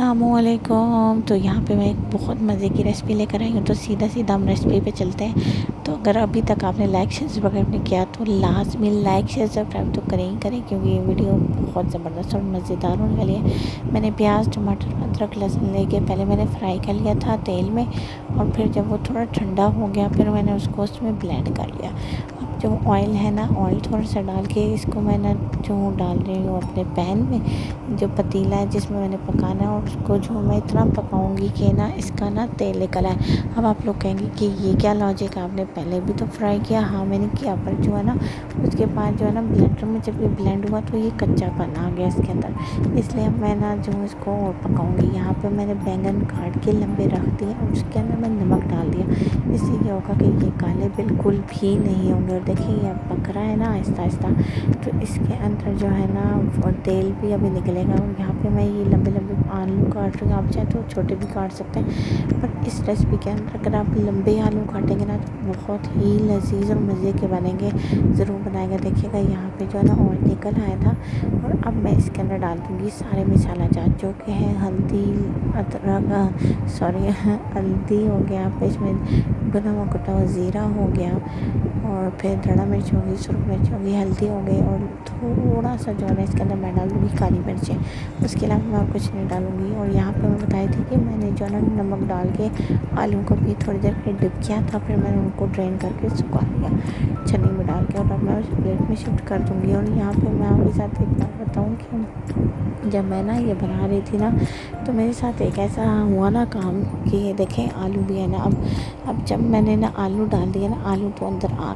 अस्सलामुअलैकुम। तो यहाँ पे मैं एक बहुत मज़े की रेसिपी लेकर आई हूँ। तो सीधा हम रेसिपी पे चलते हैं। तो अगर अभी तक आपने लाइक शेयर सब्सक्राइब नहीं किया तो लाजमी लाइक शेयर सब्सक्राइब तो करें ही करें, क्योंकि ये वीडियो बहुत ज़बरदस्त और मज़ेदार होने वाली है। मैंने प्याज टमाटर अदरक लहसुन लेके पहले मैंने फ्राई कर लिया था तेल में, और फिर जब वो थोड़ा ठंडा हो गया फिर मैंने उसको उसमें ब्लेंड कर लिया। अब जो ऑयल है ना, ऑयल थोड़ा सा डाल के इसको मैंने जो डाल रही हूँ अपने पैन में, जो पतीला है जिसमें मैंने पकाना है, और उसको जो मैं इतना पकाऊंगी कि ना इसका ना तेल निकल आए। अब आप लोग कहेंगे कि ये क्या लॉजिक है, आपने पहले भी तो फ्राई किया। हाँ मैंने किया, पर जो है ना उसके बाद जो है ना ब्लेंडर में जब ये ब्लेंड हुआ तो ये कच्चापन आ गया इसके अंदर, इसलिए अब मैं ना जो इसको और पकाऊंगी। यहाँ पे मैंने बैंगन काट के लंबे रख दिए और उसके अंदर मैंने नमक डाल दिया। इससे ये होगा कि ये काले बिल्कुल भी नहीं होंगे। और देखिए ये पक रहा है ना आहिस्ता आहिस्ता, तो इसके अंदर जो है ना और तेल भी अभी निकलेगा। और यहाँ पे मैं ये लंबे लंबे आलू काट रही हूँ, आप चाहे तो छोटे भी काट सकते हैं, पर इस रेसिपी के अंदर अगर आप लंबे आलू काटेंगे ना तो बहुत ही लजीज और मज़े के बनेंगे। ज़रूर बनाएगा। देखिएगा यहाँ पे जो है ना ऑयल निकल आया था। और अब मैं इसके अंदर डाल दूँगी सारे मसाला जात जो कि है हल्दी अदरक सॉरी हल्दी हो गया, फिर इसमें भुना हुआ कुटा हुआ ज़ीरा हो गया, और फिर धड़ा मिर्च होगी, सुरख मिर्च होगी, हल्दी हो गई, और थोड़ा सा जो है ना इसके अंदर मैं डाल दूँगी काली मिर्चें। उसके अलावा मैं और कुछ नहीं डालूँगी। और यहाँ पे मैं बताई थी कि मैंने जो है ना नमक डाल के आलू को भी थोड़ी देर के डिप किया था, फिर मैंने उनको ड्रेन करके सुखा लिया छन्नी में डाल के, और अब मैं उस प्लेट में शिफ्ट कर दूँगी। और यहाँ पर मैं आपके साथ एक बात बताऊँ कि जब मैं ना ये बना रही थी ना तो मेरे साथ एक ऐसा हुआ ना काम कि देखें आलू भी है ना, अब जब मैंने ना आलू डाल दिया ना, आलू तो अंदर आ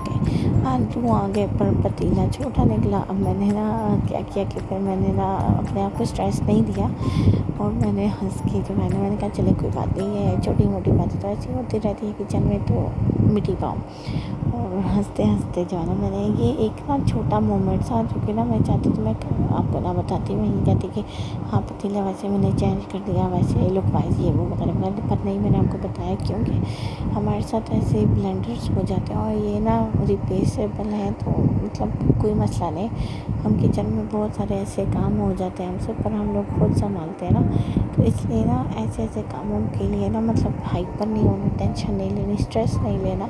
गए पर पतीला छोटा निकला। अब मैंने ना क्या किया कि फिर मैंने ना अपने आप को स्ट्रेस नहीं दिया, और मैंने हंस के जो मैंने कहा चले कोई बात नहीं है, छोटी मोटी बातें तो ऐसी होती रहती है किचन में, तो मिट्टी पाओ। और हंसते हंसते जो है ना मैंने ये एक ना छोटा मोमेंट था जो कि ना मैं चाहती तो मैं आपको ना बताती, मैं ये कहती कि हाँ पतीला वैसे मैंने चेंज कर दिया, वैसे लुक वाइज ये वो वगैरह वगैरह, पर नहीं मैंने आपको बताया क्योंकि हमारे साथ ऐसे ब्लेंडर्स हो जाते हैं, और ये ना रिप्लेसेबल है, तो मतलब कोई मसला नहीं। हम किचन में बहुत सारे ऐसे काम हो जाते हैं हमसे, पर हम लोग खुद संभालते हैं ना, तो इसलिए ना ऐसे ऐसे कामों के लिए ना मतलब हाइपर नहीं होना, टेंशन नहीं लेनी, स्ट्रेस नहीं लेना,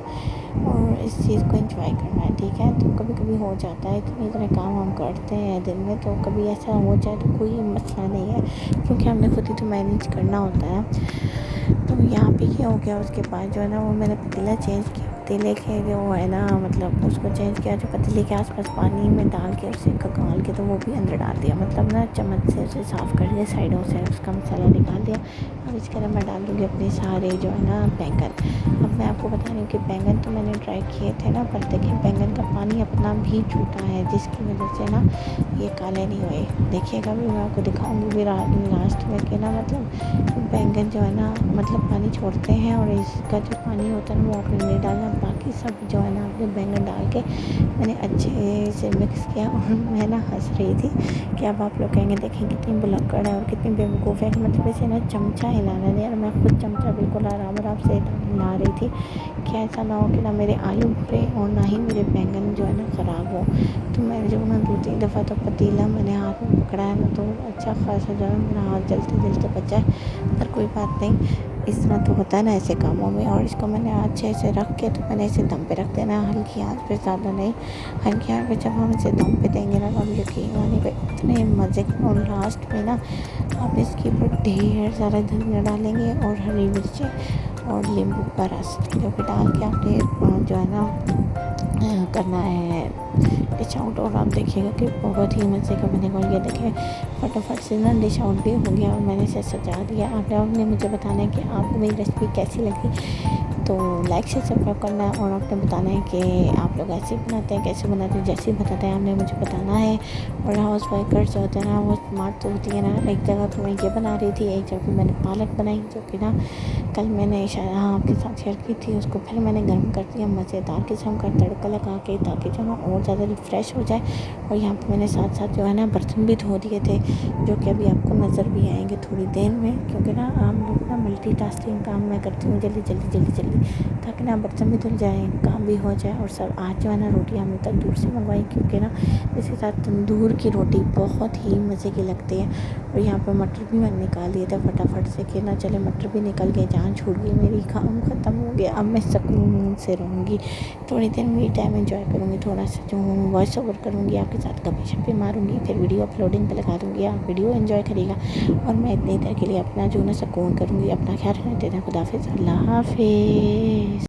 और इस चीज़ को एंजॉय करना है। ठीक है, तो कभी कभी हो जाता है, इतने काम हम करते हैं दिन में, तो कभी ऐसा हो जाए तो कोई मसला नहीं है, क्योंकि हमने खुद ही तो मैनेज करना होता है। तो यहाँ पे ये हो गया। उसके बाद जो है ना वो मैंने पतीला चेंज किया, पतीले के जो है ना मतलब उसको चेंज किया, जो पतीले के आसपास पानी में डाल के उसे खंगाल के तो वो भी अंदर डाल दिया, मतलब ना चम्मच से उसे साफ़ कर दिया साइडों से, उसका मसाला निकाल दिया। अब इसके अंदर मैं डाल दूँगी अपने सारे जो है ना बैंगन। अब मैं आपको बता रही हूँ कि बैंगन तो मैंने ट्राई किए थे ना, पर देखिए बैंगन का पानी अपना भी छूटा है, जिसकी वजह से ना ये काले नहीं हुए। देखिएगा भी मैं आपको दिखाऊंगी भी लास्ट में कि ना मतलब बैंगन जो है ना मतलब पानी छोड़ते हैं, और इसका जो पानी होता है ना वो आपने नहीं डालना। बाकी सब जो है ना आपने बैंगन डाल के मैंने अच्छे से मिक्स किया। और मैं ना हंस रही थी कि अब आप लोग कहेंगे देखें कितनी बुलक्कड़ है और कितनी बेवकूफ़ है, मतलब इसे ना चमचा हिलाना नहीं, और मैं खुद चमचा बिल्कुल आराम आराम से हिला रही थी कि ऐसा ना हो कि ना मेरे आलू भुरे और ना ही मेरे बैंगन जो है ना ख़राब हो। तो मैं जो ना 2-3 दफ़ा तो पतीला मैंने हाथ में पकड़ा है ना, तो अच्छा खासा जो है मेरा हाथ जलते जलते बचा है, पर कोई बात नहीं, इस तरह तो होता है ना ऐसे कामों में। और इसको मैंने अच्छे से रख के तो मैंने इसे दम पे रख देना, हल्की आंच पे, ज़्यादा नहीं, हल्की आंच पे। जब हम इसे दम पे देंगे ना तो आप यकीन मानिएगा इतने मज़े के। और लास्ट में ना आप इसके ऊपर ढेर सारा धनिया डालेंगे और हरी मिर्चें और नींबू का रस जो कि डाल के आपने जो है ना करना है डिश आउट। और आप देखिएगा कि बहुत ही मज़े का बनेगा। और ये देखिए फटाफट से ना डिश आउट भी हो गया, और मैंने इसे सजा दिया। आपने मुझे बताना है कि आपको मेरी रेसिपी कैसी लगी, तो लाइक से सब्सक्राइब करना है, और आपने बताना है कि आप लोग ऐसे बनाते हैं कैसे बनाते हैं, जैसे ही बताते हैं आपने मुझे बताना है। और हाउस वाइफर्स जो होते हैं ना वो स्मार्ट तो होती है ना, एक जगह तो मैं ये बना रही थी, एक जगह मैंने पालक बनाई, जो कि ना कल मैंने शायद हाँ आपके साथ शेयर की थी। उसको फिर मैंने गर्म कर दिया मज़ेदार किस्म का तड़का लगा के, ताकि जो ना और ज़्यादा रिफ़्रेश हो जाए। और यहाँ पे मैंने साथ साथ जो है ना बर्तन भी धो दिए थे, जो कि अभी आपको नज़र भी आएंगे थोड़ी देर में, क्योंकि ना हम लोग ना मल्टीटास्किंग काम मैं करती हूँ जल्दी जल्दी जल्दी जल्दी, ताकि ना बर्तन भी धुल जाए, काम भी हो जाए और सब बाजवाना रोटियाँ हम तंदूर से मंगवाई, क्योंकि ना इसके साथ तंदूर की रोटी बहुत ही मज़े की लगती है। और यहाँ पर मटर भी मैंने निकाल दिए थे फटाफट से कि ना चले मटर भी निकल गए, जान छूट गई मेरी, काम ख़त्म हो गया, अब मैं सुकून से रहूँगी। थोड़ी देर मी टाइम एंजॉय करूँगी, थोड़ा सा जो वॉइस ओवर करूँगी, आपके साथ गप्पे शप्पे मारूँगी, फिर वीडियो अपलोडिंग पे लगा दूँगी, आप वीडियो एंजॉय करिएगा और मैं इतनी देर के लिए अपना जो ना सुकून करूँगी। अपना ख्याल रखना, खुदा हाफिज़, अल्लाह हाफिज़।